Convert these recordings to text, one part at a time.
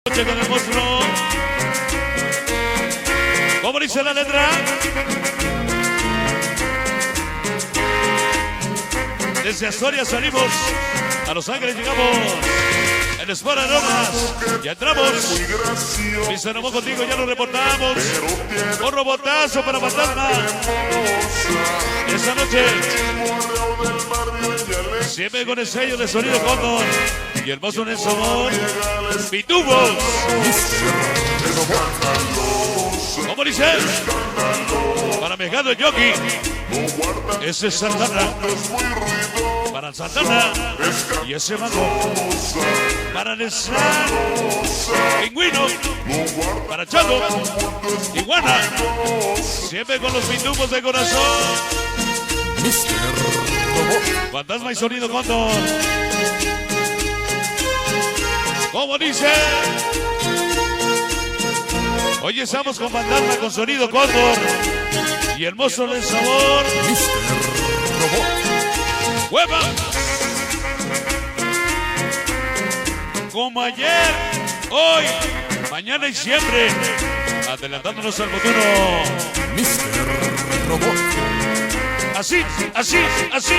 Noche con el monstruo. ¿Cómo dice la letra? Desde Asturias salimos, a Los Ángeles llegamos. En Sport Aromas, ya entramos. Y se enojó contigo, ya lo reportamos. Un robotazo para Fantasma. Esta noche, siempre con el sello de Sonido Cóndor. Y el mozo Nelson Amor. Pitubos. ¿Cómo dice? Para Mejado el Jockey. Ese es Santana. Para Santana. Y ese mago. Para Neslan. Pingüino. Para Chago. Iguana. Siempre con los pitubos de corazón. Fantasma y Sonido Cóndor. ¿Cómo dice? Hoy estamos con Fantasma, con Sonido Cóndor. Y el mozo del sabor. ¡Hueva! Como ayer, hoy, mañana y siempre. Adelantándonos al futuro. Mr. Robot. Así, así, así.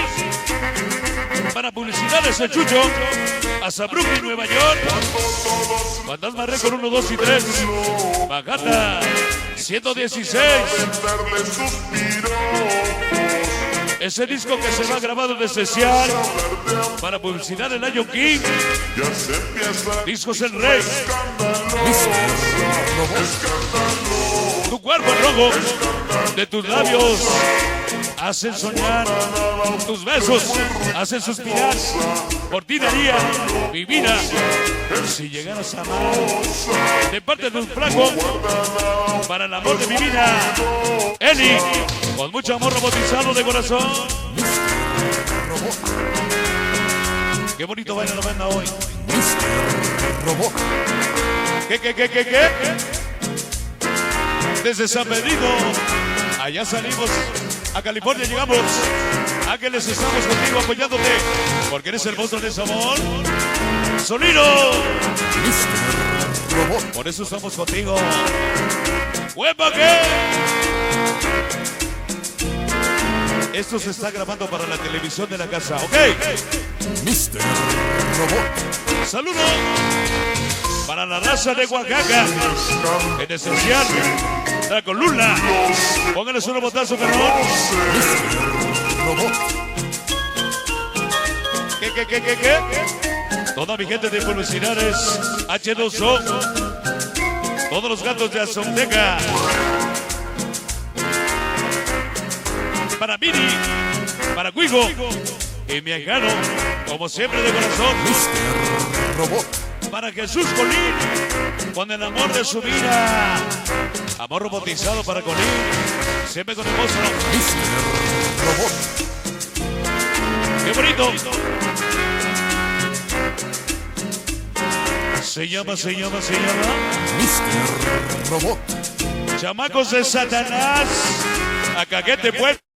Para publicidades el Chucho. Hasta Brooklyn, Nueva York. Fantasma Record 1, 2 y 3. Bajata 116. Ese disco que se va grabado en especial para publicidad del año King. Discos El Rey. Tu cuerpo rojo de tus labios hacen soñar, tus besos hacen suspirar. Por ti daría mi vida si llegaras a amar. De parte de un flaco para el amor de mi vida, Eli, con mucho amor robotizado de corazón. Qué bonito baila la banda hoy. Robot. ¿Qué? Desde San Pedrito, allá salimos, a California llegamos. Ángeles, estamos contigo apoyándote, porque eres el monstruo de sabor. Sonido. Por eso estamos contigo. ¡Huepa qué! Esto se está grabando para la televisión de la casa, ¿ok? Mr. Robot. Saludos para la raza de Oaxaca, en esencial, Dracolula. Pónganles un botazo, perdón. Robot. ¿Qué? Toda mi gente de publicidades, H2O, todos los gatos de Azonteca, para Mini, para Guigo y mi engano, como siempre de corazón, Mr. Robot. para Jesús Colín, con el amor de su vida, amor robotizado para Colín, siempre con el monstruo. Mr. Robot. ¡Qué bonito! Se llama. Mr. Robot. Chamacos de Satanás, a Caquete Pueblo.